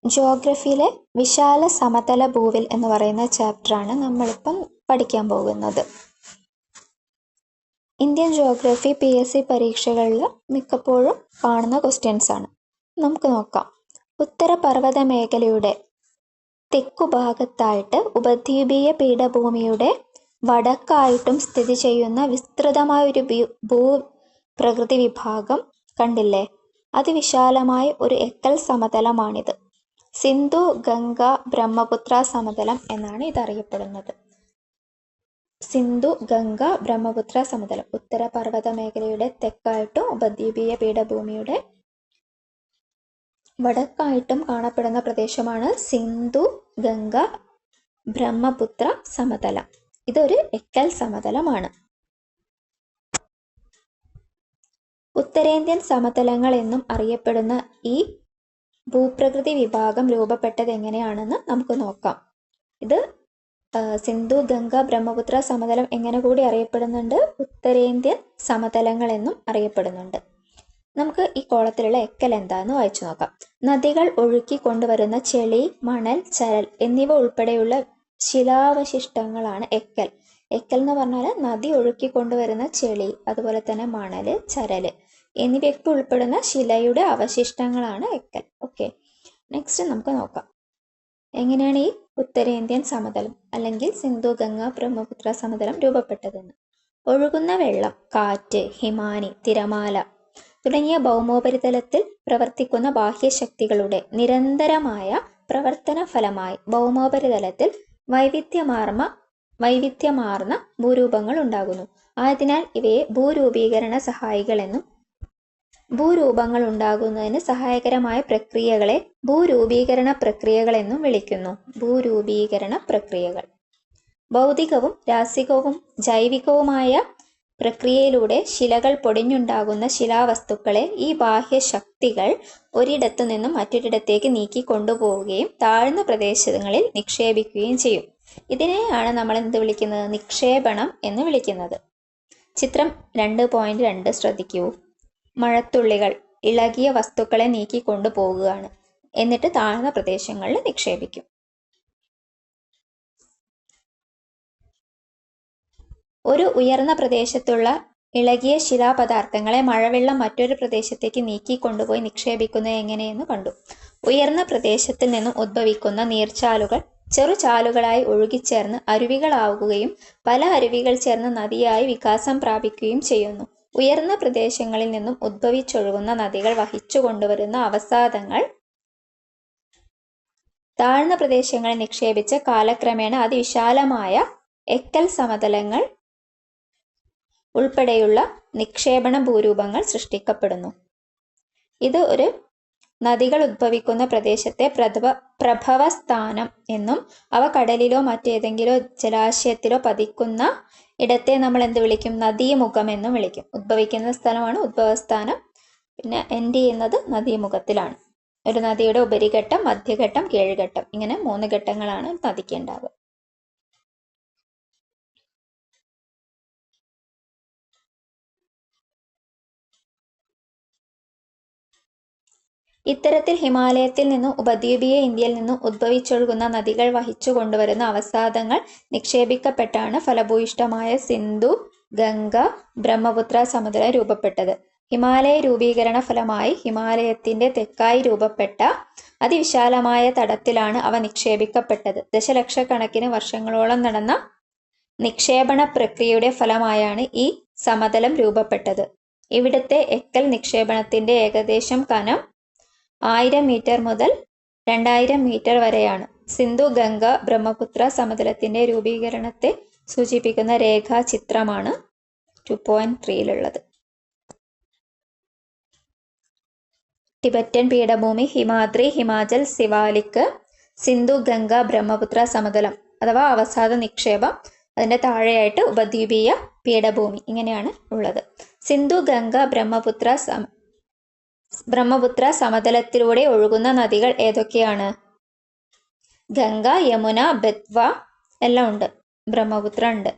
ജിയോഗ്രഫിയിലെ വിശാല സമതല ഭൂവിൽ എന്ന് പറയുന്ന ചാപ്റ്ററാണ് നമ്മളിപ്പം പഠിക്കാൻ പോകുന്നത്. ഇന്ത്യൻ ജിയോഗ്രഫി PSC പരീക്ഷകളിൽ മിക്കപ്പോഴും കാണുന്ന ക്വസ്റ്റ്യൻസ് ആണ്. നമുക്ക് നോക്കാം. ഉത്തരപർവ്വത മേഖലയുടെ തെക്കുഭാഗത്തായിട്ട് ഉപദ്വീപീയ പീഠഭൂമിയുടെ വടക്കായിട്ടും സ്ഥിതി ചെയ്യുന്ന വിസ്തൃതമായ ഒരു ഭൂപ്രകൃതി വിഭാഗം കണ്ടില്ലേ? അതിവിശാലമായ ഒരു എക്കൽ സമതലമാണിത്. സിന്ധു ഗംഗ ബ്രഹ്മപുത്ര സമതലം എന്നാണ് ഇതറിയപ്പെടുന്നത്. സിന്ധു ഗംഗ ബ്രഹ്മപുത്ര സമതലം ഉത്തരപർവ്വത മേഖലയുടെ തെക്കായിട്ടും ഉപദ്വീപീയ പീഠഭൂമിയുടെ വടക്കായിട്ടും കാണപ്പെടുന്ന പ്രദേശമാണ് സിന്ധു ഗംഗ ബ്രഹ്മപുത്ര സമതലം. ഇതൊരു എക്കൽ സമതലമാണ്. ഉത്തരേന്ത്യൻ സമതലങ്ങൾ എന്നും അറിയപ്പെടുന്ന ഈ ഭൂപ്രകൃതി വിഭാഗം രൂപപ്പെട്ടത് എങ്ങനെയാണെന്ന് നമുക്ക് നോക്കാം. ഇത് സിന്ധു ഗംഗ ബ്രഹ്മപുത്ര സമതലം എങ്ങനെ കൂടി അറിയപ്പെടുന്നുണ്ട്? ഉത്തരേന്ത്യൻ സമതലങ്ങൾ എന്നും അറിയപ്പെടുന്നുണ്ട്. നമുക്ക് ഈ കോളത്തിലുള്ള എക്കൽ എന്താന്ന് വായിച്ചു നോക്കാം. നദികൾ ഒഴുക്കി കൊണ്ടുവരുന്ന ചെളി, മണൽ, ചരൽ എന്നിവ ഉൾപ്പെടെയുള്ള ശിലാവശിഷ്ടങ്ങളാണ് എക്കൽ. എക്കൽ എന്ന് പറഞ്ഞാൽ നദി ഒഴുക്കി കൊണ്ടുവരുന്ന ചെളി, അതുപോലെ തന്നെ മണല്, ചരല് എന്നിവയൊക്കെ ഉൾപ്പെടുന്ന ശിലയുടെ അവശിഷ്ടങ്ങളാണ് എക്കൽ. ഓക്കെ, നെക്സ്റ്റ് നമുക്ക് നോക്കാം എങ്ങനെയാണ് ഈ ഉത്തരേന്ത്യൻ സമതലം അല്ലെങ്കിൽ സിന്ധു ഗംഗ ബ്രഹ്മപുത്ര സമതലം രൂപപ്പെട്ടതെന്ന്. ഒഴുകുന്ന വെള്ളം, കാറ്റ്, ഹിമാനി, തിരമാല തുടങ്ങിയ ഭൗമോപരിതലത്തിൽ പ്രവർത്തിക്കുന്ന ബാഹ്യശക്തികളുടെ നിരന്തരമായ പ്രവർത്തന ഫലമായി ഭൗമോപരിതലത്തിൽ വൈവിധ്യമാർന്ന ഭൂരൂപങ്ങൾ ഉണ്ടാകുന്നു. ആയതിനാൽ ഇവയെ ഭൂരൂപീകരണ സഹായികളെന്നും ഭൂരൂപങ്ങൾ ഉണ്ടാകുന്നതിന് സഹായകരമായ പ്രക്രിയകളെ ഭൂരൂപീകരണ പ്രക്രിയകളെന്നും വിളിക്കുന്നു. ഭൂരൂപീകരണ പ്രക്രിയകൾ ഭൗതികവും രാസികവും ജൈവികവുമായ പ്രക്രിയയിലൂടെ ശിലകൾ പൊടിഞ്ഞുണ്ടാകുന്ന ശിലാവസ്തുക്കളെ ഈ ബാഹ്യശക്തികൾ ഒരിടത്തു നിന്നും മറ്റൊരിടത്തേക്ക് നീക്കി കൊണ്ടുപോവുകയും താഴ്ന്ന പ്രദേശങ്ങളിൽ നിക്ഷേപിക്കുകയും ചെയ്യും. ഇതിനെയാണ് നമ്മൾ എന്ത് വിളിക്കുന്നത്? നിക്ഷേപണം എന്ന് വിളിക്കുന്നത്. ചിത്രം 2.2 ശ്രദ്ധിക്കൂ. മഴത്തുള്ളികൾ ഇളകിയ വസ്തുക്കളെ നീക്കി കൊണ്ടുപോകുകയാണ്, എന്നിട്ട് താഴ്ന്ന പ്രദേശങ്ങളിൽ നിക്ഷേപിക്കും. ഒരു ഉയർന്ന പ്രദേശത്തുള്ള ഇളകിയ ശിലാപദാർത്ഥങ്ങളെ മഴവെള്ളം മറ്റൊരു പ്രദേശത്തേക്ക് നീക്കി കൊണ്ടുപോയി നിക്ഷേപിക്കുന്നത് എങ്ങനെയെന്ന് കണ്ടു. ഉയർന്ന പ്രദേശത്തിൽ നിന്നും ഉദ്ഭവിക്കുന്ന നീർച്ചാലുകൾ ചെറുചാലുകളായി ഒഴുകിച്ചേർന്ന് അരുവികളാവുകയും പല അരുവികൾ ചേർന്ന് നദിയായി വികാസം പ്രാപിക്കുകയും ചെയ്യുന്നു. ഉയർന്ന പ്രദേശങ്ങളിൽ നിന്നും ഉദ്ഭവിച്ചൊഴുകുന്ന നദികൾ വഹിച്ചു കൊണ്ടുവരുന്ന അവസാദങ്ങൾ താഴ്ന്ന പ്രദേശങ്ങളിൽ നിക്ഷേപിച്ച് കാലക്രമേണ അതിവിശാലമായ എക്കൽ സമതലങ്ങൾ ഉൾപ്പെടെയുള്ള നിക്ഷേപണ ഭൂരൂപങ്ങൾ സൃഷ്ടിക്കപ്പെടുന്നു. ഇത് ഒരു നദികൾ ഉദ്ഭവിക്കുന്ന പ്രദേശത്തെ പ്രഭവസ്ഥാനം എന്നും അവ കടലിലോ മറ്റേതെങ്കിലോ ജലാശയത്തിലോ പതിക്കുന്ന ഇടത്തെ നമ്മൾ എന്ത് വിളിക്കും? നദീമുഖം എന്നും വിളിക്കും. ഉദ്ഭവിക്കുന്ന സ്ഥലമാണ് ഉദ്ഭവസ്ഥാനം, പിന്നെ എൻഡ് ചെയ്യുന്നത് നദീമുഖത്തിലാണ്. ഒരു നദിയുടെ ഉപരിഘട്ടം, മധ്യഘട്ടം, കീഴ്ഘട്ടം, ഇങ്ങനെ 3 ഘട്ടങ്ങളാണ് നദിക്ക് ഉണ്ടാവുക. ഇത്തരത്തിൽ ഹിമാലയത്തിൽ നിന്നും ഉപദ്വീപീയ ഇന്ത്യയിൽ നിന്നും ഉദ്ഭവിച്ചൊഴുകുന്ന നദികൾ വഹിച്ചു കൊണ്ടുവരുന്ന അവസാദങ്ങൾ നിക്ഷേപിക്കപ്പെട്ടാണ് ഫലഭൂയിഷ്ഠമായ സിന്ധു ഗംഗ ബ്രഹ്മപുത്ര സമതലം രൂപപ്പെട്ടത്. ഹിമാലയ രൂപീകരണ ഫലമായി ഹിമാലയത്തിന്റെ തെക്കായി രൂപപ്പെട്ട അതിവിശാലമായ തടത്തിലാണ് അവ നിക്ഷേപിക്കപ്പെട്ടത്. ദശലക്ഷക്കണക്കിന് വർഷങ്ങളോളം നടന്ന നിക്ഷേപണ പ്രക്രിയയുടെ ഫലമായാണ് ഈ സമതലം രൂപപ്പെട്ടത്. ഇവിടുത്തെ എക്കൽ നിക്ഷേപണത്തിന്റെ ഏകദേശം കനം 1000 മീറ്റർ മുതൽ 2000 മീറ്റർ വരെയാണ്. സിന്ധു ഗംഗ ബ്രഹ്മപുത്ര സമതലത്തിന്റെ രൂപീകരണത്തെ സൂചിപ്പിക്കുന്ന രേഖാചിത്രമാണ് 2.3-ലുള്ളത്. ടിബറ്റൻ പീഠഭൂമി, ഹിമാദ്രി, ഹിമാചൽ, സിവാലിക്, സിന്ധു ഗംഗ ബ്രഹ്മപുത്ര സമതലം അഥവാ അവസാദ നിക്ഷേപം, അതിന്റെ താഴെയായിട്ട് ഉപദ്വീപീയ പീഠഭൂമി, ഇങ്ങനെയാണ് ഉള്ളത്. സിന്ധു ഗംഗ ബ്രഹ്മപുത്ര സമതലത്തിലൂടെ ഒഴുകുന്ന നദികൾ ഏതൊക്കെയാണ്? ഗംഗ, യമുന, ബെത്വ എല്ലാം ഉണ്ട്. ബ്രഹ്മപുത്ര ഉണ്ട്.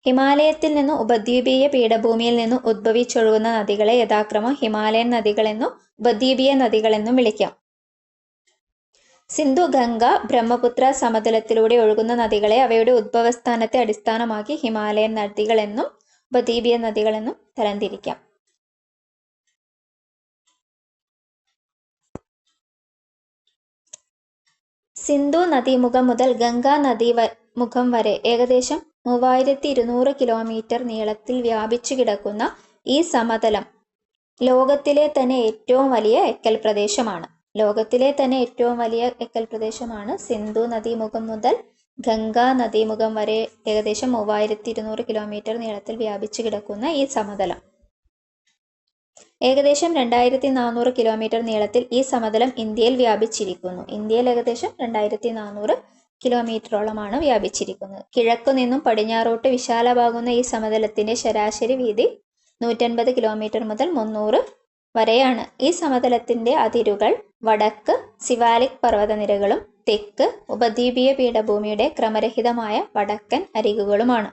ഹിമാലയത്തിൽ നിന്നും ഉപദ്വീപീയ പീഠഭൂമിയിൽ നിന്നും ഉദ്ഭവിച്ചൊഴുകുന്ന നദികളെ യഥാക്രമം ഹിമാലയൻ നദികളെന്നും ഉപദ്വീപീയ നദികളെന്നും വിളിക്കാം. സിന്ധു, ഗംഗ, ബ്രഹ്മപുത്ര സമതലത്തിലൂടെ ഒഴുകുന്ന നദികളെ അവയുടെ ഉദ്ഭവസ്ഥാനത്തെ അടിസ്ഥാനമാക്കി ഹിമാലയൻ നദികളെന്നും ഉപദ്വീപീയ നദികളെന്നും തരംതിരിക്കാം. സിന്ധു നദീമുഖം മുതൽ ഗംഗാ നദീമുഖം വരെ ഏകദേശം 3200 കിലോമീറ്റർ നീളത്തിൽ വ്യാപിച്ചു കിടക്കുന്ന ഈ സമതലം ലോകത്തിലെ തന്നെ ഏറ്റവും വലിയ എക്കൽ പ്രദേശമാണ്. സിന്ധു നദീമുഖം മുതൽ ഗംഗാ നദീമുഖം വരെ ഏകദേശം 3200 കിലോമീറ്റർ നീളത്തിൽ വ്യാപിച്ചു കിടക്കുന്ന ഈ സമതലം. ഏകദേശം 2400 കിലോമീറ്റർ നീളത്തിൽ ഈ സമതലം ഇന്ത്യയിൽ വ്യാപിച്ചിരിക്കുന്നു. ഇന്ത്യയിൽ ഏകദേശം 2400 കിലോമീറ്ററോളമാണ് വ്യാപിച്ചിരിക്കുന്നത്. കിഴക്കു നിന്നും പടിഞ്ഞാറോട്ട് വിശാലമാകുന്ന ഈ സമതലത്തിന്റെ ശരാശരി വീതി 150 കിലോമീറ്റർ മുതൽ 300 വരെയാണ്. ഈ സമതലത്തിന്റെ അതിരുകൾ വടക്ക് സിവാലിക് പർവ്വതനിരകളും തെക്ക് ഉപദ്വീപീയ പീഠഭൂമിയുടെ ക്രമരഹിതമായ വടക്കൻ അരികുകളുമാണ്.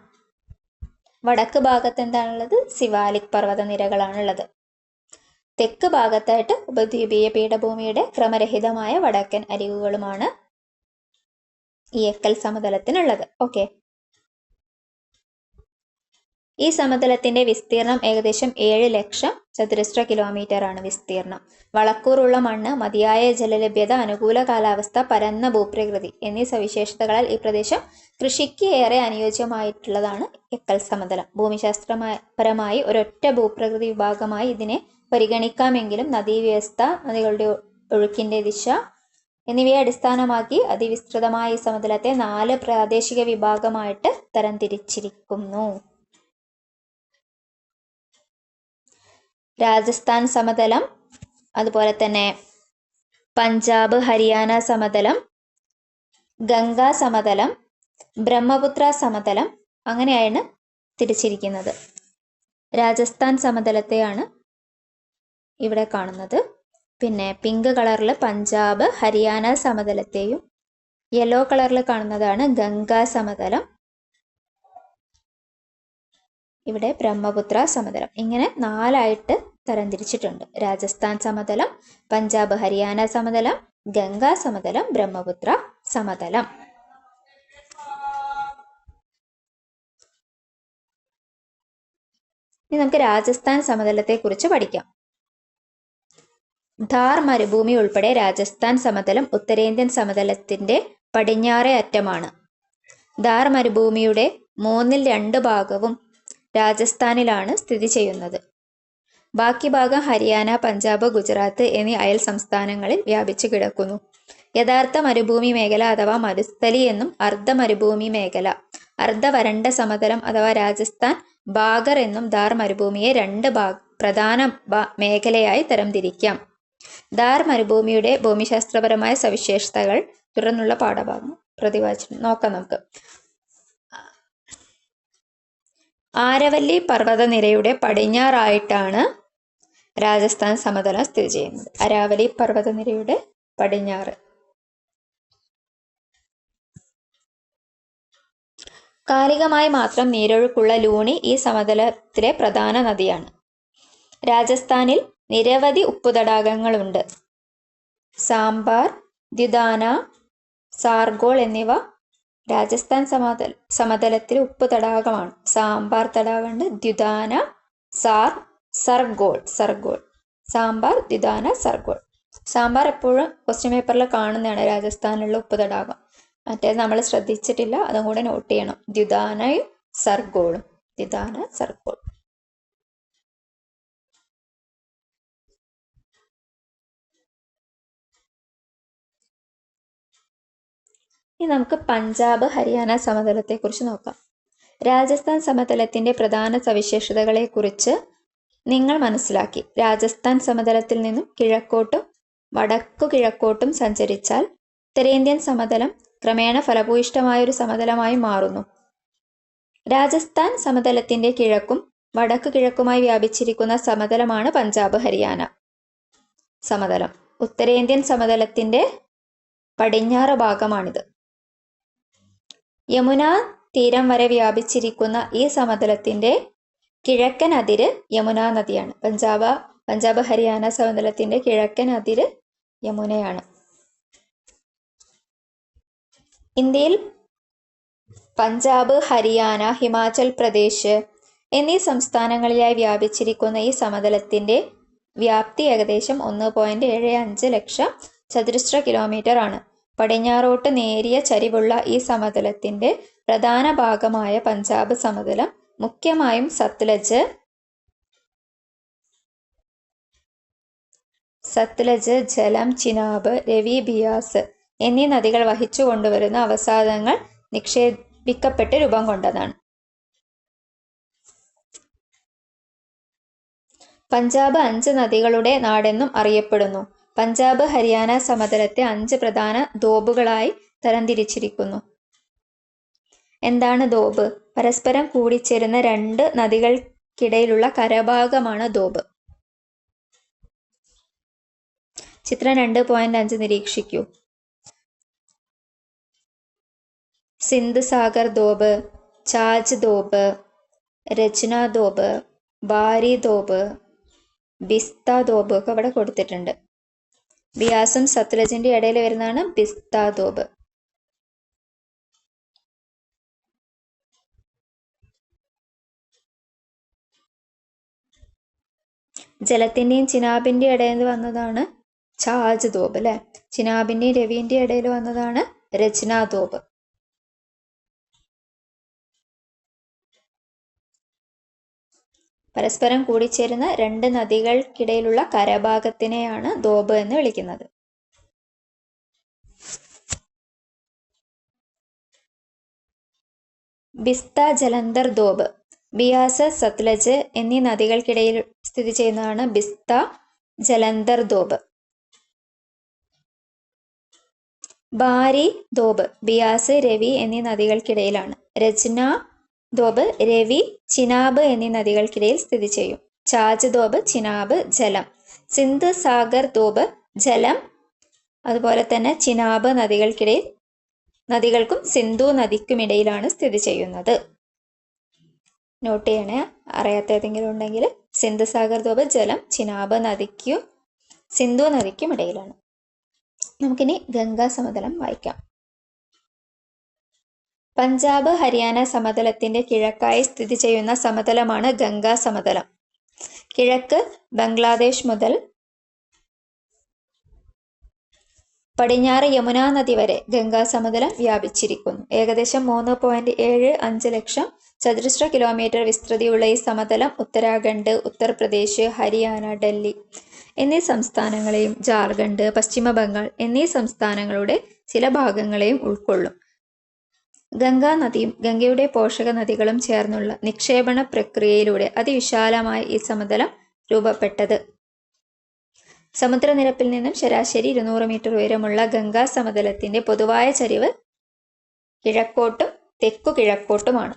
വടക്ക് ഭാഗത്ത് എന്താണുള്ളത്? സിവാലിക് പർവ്വതനിരകളാണുള്ളത്. തെക്ക് ഭാഗത്തായിട്ട് ഉപദ്വീപീയ പീഠഭൂമിയുടെ ക്രമരഹിതമായ വടക്കൻ അരികുകളുമാണ് ഈ എക്കൽ സമതലത്തിനുള്ളത്. ഓക്കെ, ഈ സമതലത്തിന്റെ വിസ്തീർണം ഏകദേശം 7 ലക്ഷം ചതുരശ്ര കിലോമീറ്റർ ആണ് വിസ്തീർണം. വളക്കൂറുള്ള മണ്ണ്, മതിയായ ജലലഭ്യത, അനുകൂല കാലാവസ്ഥ, പരന്ന ഭൂപ്രകൃതി എന്നീ സവിശേഷതകളാൽ ഈ പ്രദേശം കൃഷിക്ക് ഏറെ അനുയോജ്യമായിട്ടുള്ളതാണ് എക്കൽ സമതലം. ഭൂമിശാസ്ത്രപരമായി ഒരൊറ്റ ഭൂപ്രകൃതി വിഭാഗമായി ഇതിനെ പരിഗണിക്കാമെങ്കിലും നദീവ്യവസ്ഥ, നദികളുടെ ഒഴുക്കിന്റെ ദിശ എന്നിവയെ അടിസ്ഥാനമാക്കി അതിവിസ്തൃതമായ ഈ സമതലത്തെ 4 പ്രാദേശിക വിഭാഗമായിട്ട് തരംതിരിച്ചിരിക്കുന്നു. രാജസ്ഥാൻ സമതലം, അതുപോലെ തന്നെ പഞ്ചാബ് ഹരിയാന സമതലം, ഗംഗാ സമതലം, ബ്രഹ്മപുത്ര സമതലം, അങ്ങനെയാണ് തിരിച്ചിരിക്കുന്നത്. രാജസ്ഥാൻ സമതലത്തെയാണ് ഇവിടെ കാണുന്നത്. പിന്നെ പിങ്ക് കളറിൽ പഞ്ചാബ് ഹരിയാന സമതലത്തെയും യെല്ലോ കളറിൽ കാണുന്നതാണ് ഗംഗാ സമതലം, ഇവിടെ ബ്രഹ്മപുത്ര സമതലം. ഇങ്ങനെ 4ആയിട്ട് തരംതിരിച്ചിട്ടുണ്ട്. രാജസ്ഥാൻ സമതലം, പഞ്ചാബ് ഹരിയാന സമതലം, ഗംഗാ സമതലം, ബ്രഹ്മപുത്ര സമതലം. ഇനി നമുക്ക് രാജസ്ഥാൻ സമതലത്തെ കുറിച്ച് പഠിക്കാം. ഥാർ മരുഭൂമി ഉൾപ്പെടെ രാജസ്ഥാൻ സമതലം ഉത്തരേന്ത്യൻ സമതലത്തിന്റെ പടിഞ്ഞാറേ അറ്റമാണ്. ഥാർ മരുഭൂമിയുടെ 2/3 ഭാഗവും രാജസ്ഥാനിലാണ് സ്ഥിതി ചെയ്യുന്നത്. ബാക്കി ഭാഗം ഹരിയാന, പഞ്ചാബ്, ഗുജറാത്ത് എന്നീ അയൽ സംസ്ഥാനങ്ങളിൽ വ്യാപിച്ചു കിടക്കുന്നു. യഥാർത്ഥ മരുഭൂമി മേഖല അഥവാ മരുസ്ഥലി എന്നും അർദ്ധ മരുഭൂമി മേഖല, അർദ്ധ വരണ്ട സമതലം അഥവാ രാജസ്ഥാൻ ബാഗർ എന്നും ഥാർ മരുഭൂമിയെ 2 പ്രധാന മേഖലയായി തരംതിരിക്കാം. ഥാർ മരുഭൂമിയുടെ ഭൂമിശാസ്ത്രപരമായ സവിശേഷതകൾ തുടർന്നുള്ള പാഠഭാഗം പ്രതിപാദിച്ചു നോക്കാം നമുക്ക്. ആരവല്ലി പർവ്വതനിരയുടെ പടിഞ്ഞാറായിട്ടാണ് രാജസ്ഥാൻ സമതലം സ്ഥിതി ചെയ്യുന്നത്. അരാവലി പർവ്വതനിരയുടെ പടിഞ്ഞാറ്. കാലികമായി മാത്രം നീരൊഴുക്കുള്ള ലൂണി ഈ സമതലത്തിലെ പ്രധാന നദിയാണ്. രാജസ്ഥാനിൽ നിരവധി ഉപ്പുതടാകങ്ങളുണ്ട്. സാംബാർ, ദ്യുതാന, സാർഗോൾ എന്നിവ രാജസ്ഥാൻ സമതലത്തിലെ ഉപ്പ് തടാകമാണ്. സാംബാർ തടാകമുണ്ട്, ദ്യുതാന, സർഗോൾ. സാംബാർ, ദ്യുതാന, സർഗോൾ. സാംബാർ എപ്പോഴും ക്വസ്റ്റ്യൻ പേപ്പറിൽ കാണുന്നതാണ്, രാജസ്ഥാനിലുള്ള ഉപ്പ് തടാകം. മറ്റേത് നമ്മൾ ശ്രദ്ധിച്ചിട്ടില്ല, അതും കൂടെ നോട്ട് ചെയ്യണം. ദ്യുതാനയും സർഗോളും. ദ്യുതാന, സർഗോൾ. ഇനി നമുക്ക് പഞ്ചാബ് ഹരിയാന സമതലത്തെ കുറിച്ച് നോക്കാം. രാജസ്ഥാൻ സമതലത്തിന്റെ പ്രധാന സവിശേഷതകളെ കുറിച്ച് നിങ്ങൾ മനസ്സിലാക്കി. രാജസ്ഥാൻ സമതലത്തിൽ നിന്നും കിഴക്കോട്ടും വടക്കു കിഴക്കോട്ടും സഞ്ചരിച്ചാൽ ഉത്തരേന്ത്യൻ സമതലം ക്രമേണ ഫലഭൂയിഷ്ഠമായൊരു സമതലമായി മാറുന്നു. രാജസ്ഥാൻ സമതലത്തിന്റെ കിഴക്കും വടക്കു കിഴക്കുമായി വ്യാപിച്ചിരിക്കുന്ന സമതലമാണ് പഞ്ചാബ് ഹരിയാന സമതലം. ഉത്തരേന്ത്യൻ സമതലത്തിന്റെ പടിഞ്ഞാറ് ഭാഗമാണിത്. യമുന തീരം വരെ വ്യാപിച്ചിരിക്കുന്ന ഈ സമതലത്തിന്റെ കിഴക്കൻ അതിര് യമുനാ നദിയാണ്. പഞ്ചാബ് ഹരിയാന സമതലത്തിന്റെ കിഴക്കൻ അതിര് യമുനയാണ്. ഇന്ത്യയിൽ പഞ്ചാബ്, ഹരിയാന, ഹിമാചൽ പ്രദേശ് എന്നീ സംസ്ഥാനങ്ങളിലായി വ്യാപിച്ചിരിക്കുന്ന ഈ സമതലത്തിന്റെ വ്യാപ്തി ഏകദേശം 1.75 ലക്ഷം ചതുരശ്ര കിലോമീറ്റർ ആണ്. പടിഞ്ഞാറോട്ട് നേരിയ ചരിവുള്ള ഈ സമതലത്തിന്റെ പ്രധാന ഭാഗമായ പഞ്ചാബ് സമതലം മുഖ്യമായും സത്ലജ്, ജലം, ചിനാബ്, രവി, ബിയാസ് എന്നീ നദികൾ വഹിച്ചു കൊണ്ടുവരുന്ന അവസാദങ്ങൾ നിക്ഷേപിക്കപ്പെട്ട് രൂപം കൊണ്ടതാണ്. പഞ്ചാബ് 5 നദികളുടെ നാടെന്നും അറിയപ്പെടുന്നു. പഞ്ചാബ് ഹരിയാന സമതലത്തെ 5 പ്രധാന ദോബുകളായി തരംതിരിച്ചിരിക്കുന്നു. എന്താണ് ദോബ്? പരസ്പരം കൂടിച്ചേരുന്ന 2 നദികൾക്കിടയിലുള്ള കരഭാഗമാണ് ദോബ്. ചിത്രം 2.5 നിരീക്ഷിക്കൂ. സിന്ധ് സാഗർ ദോബ്, ഛാജ് ദോബ്, രചന ദോബ്, ബാരി ദോബ്, ബിസ്ത ദോബ് ഒക്കെ ഇവിടെ കൊടുത്തിട്ടുണ്ട്. ബിയാസും സത്ലജിന്റെ ഇടയിൽ വരുന്നതാണ് ബിസ്ത ദോബ്. ജലത്തിന്റെയും ചിനാബിന്റെ ഇടയിൽ വന്നതാണ് ഛാജ് ദോബ് അല്ലെ. ചിനാബിന്റെയും രവിന്റെ ഇടയിൽ വന്നതാണ് രചന ദോബ്. പരസ്പരം കൂടിച്ചേരുന്ന 2 നദികൾക്കിടയിലുള്ള കരഭാഗത്തിനെയാണ് ദോബ് എന്ന് വിളിക്കുന്നത്. ബിസ്ത ജലന്ധർ ദോബ്. ബിയാസ്, സത്ലജ് എന്നീ നദികൾക്കിടയിൽ സ്ഥിതി ചെയ്യുന്നതാണ് ബിസ്ത ജലന്ധർ ദോബ്. ബാരി ദോബ് ബിയാസ്, രവി എന്നീ നദികൾക്കിടയിലാണ്. രചന ദോബ് രവി, ചിനാബ് എന്നീ നദികൾക്കിടയിൽ സ്ഥിതി ചെയ്യും. ഛാജ് ദോബ്, ചിനാബ്, ജലം. സിന്ധ് സാഗർ ദോബ് ജലം, അതുപോലെ തന്നെ ചിനാബ് നദികൾക്കും സിന്ധു നദിക്കുമിടയിലാണ് സ്ഥിതി ചെയ്യുന്നത്. നോട്ട് ചെയ്യണേ, അറിയാത്ത ഏതെങ്കിലും ഉണ്ടെങ്കിൽ. സിന്ധ് സാഗർ ദോബ് ജലം, ചിനാബ് നദിക്കും സിന്ധു നദിക്കും ഇടയിലാണ്. നമുക്കിനി ഗംഗാ സമതലം വായിക്കാം. പഞ്ചാബ് ഹരിയാന സമതലത്തിന്റെ കിഴക്കായി സ്ഥിതി ചെയ്യുന്ന സമതലമാണ് ഗംഗാ സമതലം. കിഴക്ക് ബംഗ്ലാദേശ് മുതൽ പടിഞ്ഞാറ് യമുനാ നദി വരെ ഗംഗാ സമതലം വ്യാപിച്ചിരിക്കുന്നു. ഏകദേശം 3.75 ലക്ഷം ചതുരശ്ര കിലോമീറ്റർ വിസ്തൃതിയുള്ള ഈ സമതലം ഉത്തരാഖണ്ഡ്, ഉത്തർപ്രദേശ്, ഹരിയാന, ഡൽഹി എന്നീ സംസ്ഥാനങ്ങളെയും ജാർഖണ്ഡ്, പശ്ചിമ ബംഗാൾ എന്നീ സംസ്ഥാനങ്ങളുടെ ചില ഭാഗങ്ങളെയും ഉൾക്കൊള്ളും. ഗംഗാ നദിയും ഗംഗയുടെ പോഷക നദികളും ചേർന്നുള്ള നിക്ഷേപണ പ്രക്രിയയിലൂടെ അതിവിശാലമായ ഈ സമതലം രൂപപ്പെട്ടത്. സമുദ്രനിരപ്പിൽ നിന്നും ശരാശരി 200 മീറ്റർ ഉയരമുള്ള ഗംഗാ സമതലത്തിന്റെ പൊതുവായ ചരിവ് കിഴക്കോട്ടും തെക്കു കിഴക്കോട്ടുമാണ്.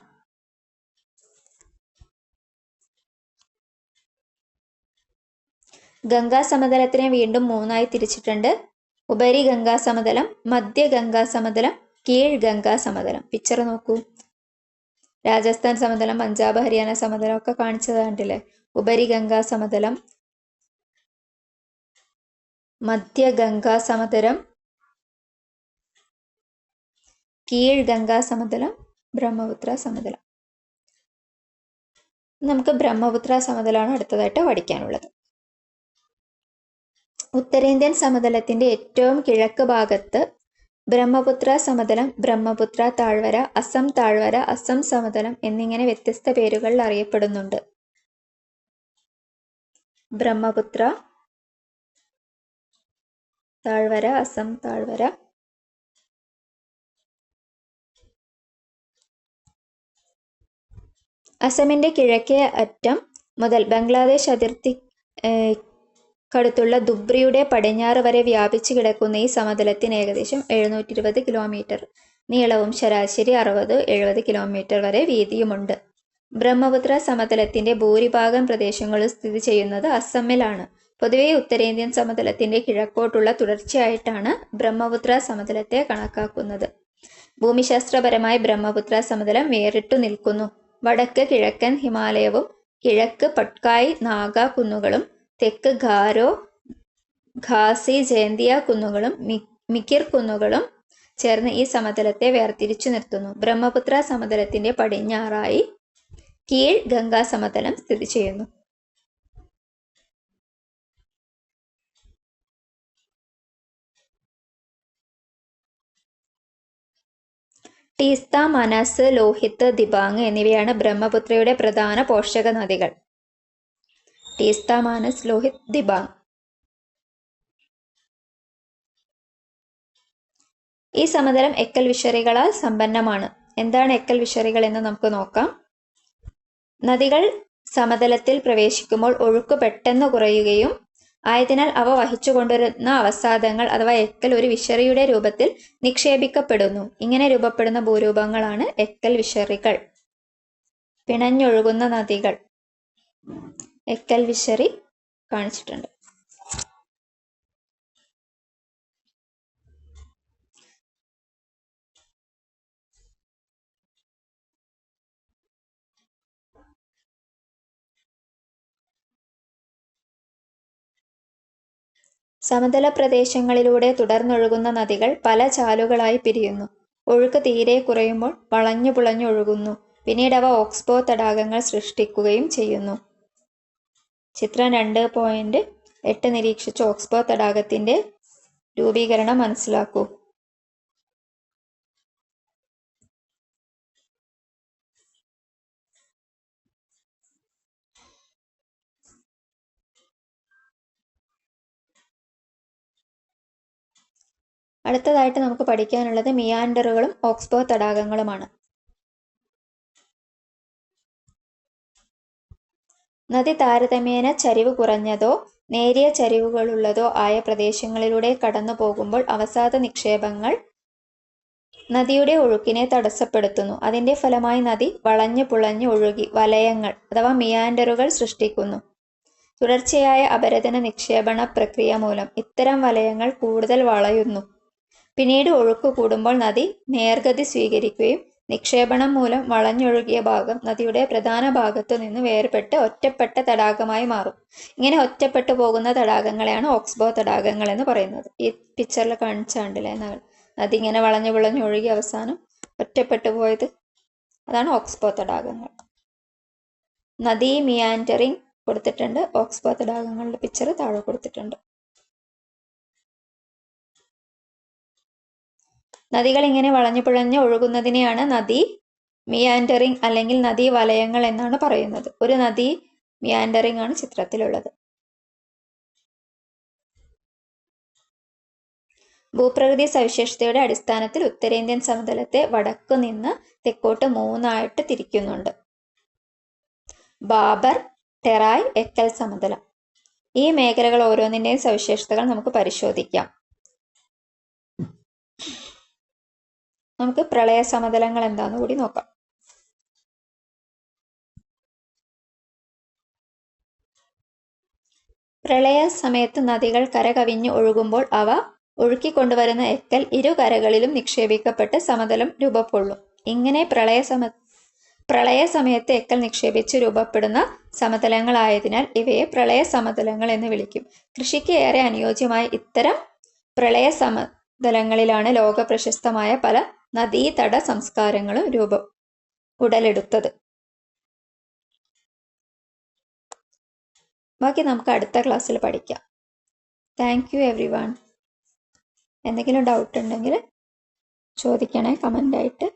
ഗംഗാ സമതലത്തിനെ വീണ്ടും 3ആയി തിരിച്ചിട്ടുണ്ട്. ഉപരി ഗംഗാ സമതലം, മധ്യ ഗംഗാ സമതലം, കീഴ് ഗംഗാ സമതലം. പിക്ചർ നോക്കൂ. രാജസ്ഥാൻ സമതലം, പഞ്ചാബ് ഹരിയാന സമതലം ഒക്കെ കാണിച്ചത് കണ്ടില്ലേ. ഉപരി ഗംഗാ സമതലം, മധ്യ ഗംഗാ സമതലം, കീഴ് ഗംഗാ സമതലം, ബ്രഹ്മപുത്ര സമതലം. നമുക്ക് ബ്രഹ്മപുത്ര സമതലമാണ് അടുത്തതായിട്ട് പഠിക്കാനുള്ളത്. ഉത്തരേന്ത്യൻ സമതലത്തിന്റെ ഏറ്റവും കിഴക്ക് ഭാഗത്ത് ബ്രഹ്മപുത്ര സമതലം, ബ്രഹ്മപുത്ര താഴ്വര, അസം താഴ്വര, അസം സമതലം എന്നിങ്ങനെ വ്യത്യസ്ത പേരുകളിൽ അറിയപ്പെടുന്നുണ്ട്. ബ്രഹ്മപുത്ര താഴ്വര, അസം താഴ്വര. അസമിന്റെ കിഴക്കേ അറ്റം മുതൽ ബംഗ്ലാദേശ് അതിർത്തിക്കടുത്തുള്ള ദുബ്രിയുടെ പടിഞ്ഞാറ് വരെ വ്യാപിച്ചു കിടക്കുന്ന ഈ സമതലത്തിന് ഏകദേശം 720 കിലോമീറ്റർ നീളവും ശരാശരി 60-70 കിലോമീറ്റർ വരെ വീതിയുമുണ്ട്. ബ്രഹ്മപുത്ര സമതലത്തിന്റെ ഭൂരിഭാഗം പ്രദേശങ്ങളും സ്ഥിതി ചെയ്യുന്നത് അസമിലാണ്. പൊതുവെ ഉത്തരേന്ത്യൻ സമതലത്തിന്റെ കിഴക്കോട്ടുള്ള തുടർച്ചയായിട്ടാണ് ബ്രഹ്മപുത്ര സമതലത്തെ കണക്കാക്കുന്നത്. ഭൂമിശാസ്ത്രപരമായി ബ്രഹ്മപുത്ര സമതലം വേറിട്ടു നിൽക്കുന്നു. വടക്ക് കിഴക്കൻ ഹിമാലയവും കിഴക്ക് പട്കായ് നാഗ കുന്നുകളും തെക്ക് ഗാരോ ഖാസി ജയന്തിയ കുന്നുകളും മിക്കിർ കുന്നുകളും ചേർന്ന് ഈ സമതലത്തെ വേർതിരിച്ചു നിർത്തുന്നു. ബ്രഹ്മപുത്ര സമതലത്തിന്റെ പടിഞ്ഞാറായി കീഴ് ഗംഗാ സമതലം സ്ഥിതി ചെയ്യുന്നു. ടീസ്ത, മനസ്, ലോഹിത്, ദിബാങ് എന്നിവയാണ് ബ്രഹ്മപുത്രയുടെ പ്രധാന പോഷക നദികൾ. ടീസ്ത, മാനസ്, ലോഹിത്, ദിബാങ്. ഈ സമതലം എക്കൽ വിശറികളാൽ സമ്പന്നമാണ്. എന്താണ് എക്കൽ വിശറികൾ എന്ന് നമുക്ക് നോക്കാം. നദികൾ സമതലത്തിൽ പ്രവേശിക്കുമ്പോൾ ഒഴുക്ക് പെട്ടെന്ന് കുറയുകയും ആയതിനാൽ അവ വഹിച്ചുകൊണ്ടിരുന്ന അവസാദങ്ങൾ അഥവാ എക്കൽ ഒരു വിശറിയുടെ രൂപത്തിൽ നിക്ഷേപിക്കപ്പെടുന്നു. ഇങ്ങനെ രൂപപ്പെടുന്ന ഭൂരൂപങ്ങളാണ് എക്കൽ വിശറികൾ. പിണഞ്ഞൊഴുകുന്ന നദികൾ എക്കൽ വിശറി കാണിച്ചിട്ടുണ്ട്. സമതല പ്രദേശങ്ങളിലൂടെ തുടർന്നൊഴുകുന്ന നദികൾ പല ചാലുകളായി പിരിയുന്നു. ഒഴുക്ക് തീരെ കുറയുമ്പോൾ വളഞ്ഞു പുളഞ്ഞൊഴുകുന്നു. പിന്നീട് അവ ഓക്സ്ബോ തടാകങ്ങൾ സൃഷ്ടിക്കുകയും ചെയ്യുന്നു. ചിത്രം 2.8 നിരീക്ഷിച്ച് ഓക്സ്ബോ തടാകത്തിന്റെ രൂപീകരണം മനസ്സിലാക്കൂ. അടുത്തതായിട്ട് നമുക്ക് പഠിക്കാനുള്ളത് മിയാൻഡറുകളും ഓക്സ്ബോ തടാകങ്ങളുമാണ്. നദി താരതമ്യേന ചരിവ് കുറഞ്ഞതോ നേരിയ ചരിവുകളുള്ളതോ ആയ പ്രദേശങ്ങളിലൂടെ കടന്നു പോകുമ്പോൾ അവസാദ നിക്ഷേപങ്ങൾ നദിയുടെ ഒഴുക്കിനെ തടസ്സപ്പെടുത്തുന്നു. അതിന്റെ ഫലമായി നദി വളഞ്ഞു പുളഞ്ഞു ഒഴുകി വലയങ്ങൾ അഥവാ മിയാൻഡറുകൾ സൃഷ്ടിക്കുന്നു. തുടർച്ചയായ അപരദന നിക്ഷേപണ പ്രക്രിയ മൂലം ഇത്തരം വലയങ്ങൾ കൂടുതൽ വളയുന്നു. പിന്നീട് ഒഴുക്ക് കൂടുമ്പോൾ നദി നേർഗതി സ്വീകരിക്കുകയും നിക്ഷേപണം മൂലം വളഞ്ഞൊഴുകിയ ഭാഗം നദിയുടെ പ്രധാന ഭാഗത്തു നിന്ന് വേർപെട്ട് ഒറ്റപ്പെട്ട തടാകമായി മാറും. ഇങ്ങനെ ഒറ്റപ്പെട്ടു പോകുന്ന തടാകങ്ങളെയാണ് ഓക്സ്ബോ തടാകങ്ങൾ എന്ന് പറയുന്നത്. ഈ പിക്ചറിൽ കാണിച്ചാണ്ടില്ലേ, നദി ഇങ്ങനെ വളഞ്ഞു പുളഞ്ഞു ഒഴുകി അവസാനം ഒറ്റപ്പെട്ടു പോയത്, അതാണ് ഓക്സ്ബോ തടാകങ്ങൾ. നദി മിയാൻഡറിങ് കൊടുത്തിട്ടുണ്ട്. ഓക്സ്ബോ തടാകങ്ങളുടെ പിക്ചർ താഴെ കൊടുത്തിട്ടുണ്ട്. നദികൾ ഇങ്ങനെ വളഞ്ഞു പുളഞ്ഞ് ഒഴുകുന്നതിനെയാണ് നദി മിയാൻഡറിങ് അല്ലെങ്കിൽ നദീ വലയങ്ങൾ എന്നാണ് പറയുന്നത്. ഒരു നദി മിയാൻഡറിങ് ആണ് ചിത്രത്തിലുള്ളത്. ഭൂപ്രകൃതി സവിശേഷതയുടെ അടിസ്ഥാനത്തിൽ ഉത്തരേന്ത്യൻ സമതലത്തെ വടക്കു നിന്ന് തെക്കോട്ട് 3 തിരിക്കുന്നുണ്ട്. ബാബർ, ടെറായ്, എക്കൽ സമതലം. ഈ മേഖലകൾ ഓരോന്നിന്റെയും സവിശേഷതകൾ നമുക്ക് പരിശോധിക്കാം. നമുക്ക് പ്രളയ സമതലങ്ങൾ എന്താന്ന് കൂടി നോക്കാം. പ്രളയ സമയത്ത് നദികൾ കരകവിഞ്ഞ് ഒഴുകുമ്പോൾ അവ ഒഴുക്കിക്കൊണ്ടുവരുന്ന എക്കൽ ഇരു കരകളിലും നിക്ഷേപിക്കപ്പെട്ട് സമതലം രൂപക്കൊള്ളും. ഇങ്ങനെ പ്രളയ സമയത്ത് എക്കൽ നിക്ഷേപിച്ച് രൂപപ്പെടുന്ന സമതലങ്ങളായതിനാൽ ഇവയെ പ്രളയ സമതലങ്ങൾ എന്ന് വിളിക്കും. കൃഷിക്ക് ഏറെ അനുയോജ്യമായ ഇത്തരം പ്രളയ സമതലങ്ങളിലാണ് ലോക പ്രശസ്തമായ പല നദീതട സംസ്കാരങ്ങളും ഉടലെടുത്തത്. ബാക്കി നമുക്ക് അടുത്ത ക്ലാസ്സിൽ പഠിക്കാം. Thank you every one. എന്തെങ്കിലും ഡൗട്ട് ഉണ്ടെങ്കിൽ ചോദിക്കണേ കമൻ്റായിട്ട്.